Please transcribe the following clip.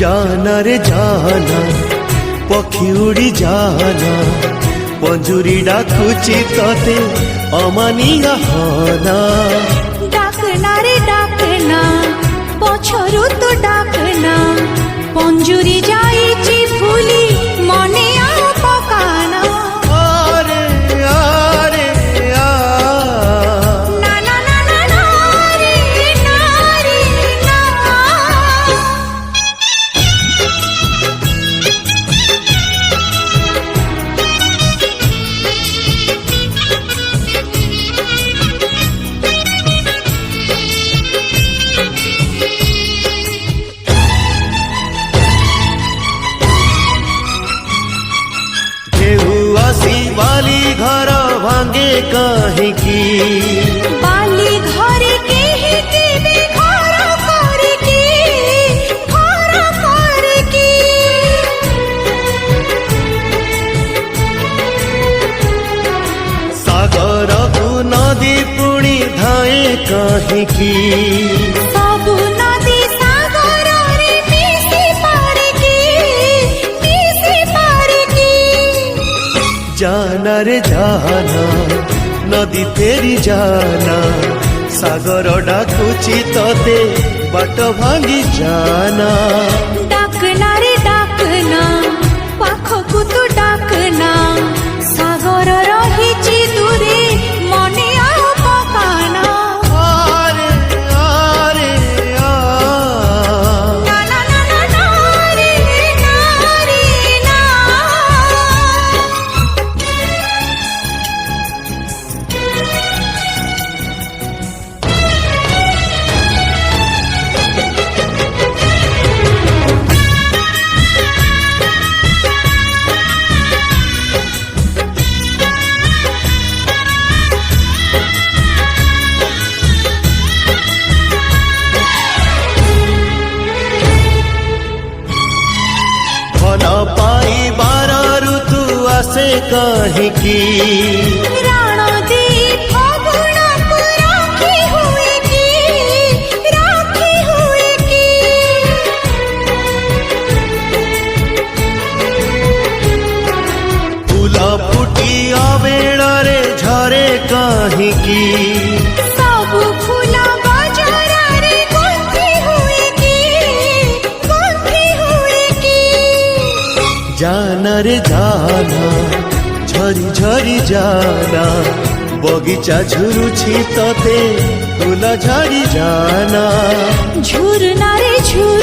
जाना रे जाना पक्षी उड़ी जाना पंजुरी डाकुची तते अमानिया होना डाकना रे डाकना पछरु तो डाकना पंजुरी जाईची फुली मने आ पकाना आरे आरे आ ना ना ना ना ना रे ना रे ना बाली घर भांगे कहीं की बाली घरे केहि केबे घर करे की सागर को नदी पुणी धाए कहीं की सबु नदी सागर रे मिसी पारे की जाना रे जाना नदी फेरी जाना सागर डाकुची तते बाट भांगी जाना डाकना रे डाकना पाखकु तू डाकना सागर रहिची दूरे मने आ पकाना आरे आरे आ ना ना ना ना ना रे ना रे ना फल पाई बार ऋतु आसे कहीं की राण दे फगुण को राखी हुए की फूल फुटी अबेड़े झरे कहीं की सबु फूल बजरा रे गुंथी हुए की जाना रे जाना झरी झरी जाना बगीचा झुरुछि तते फूल झरी जाना झुरना रे झुर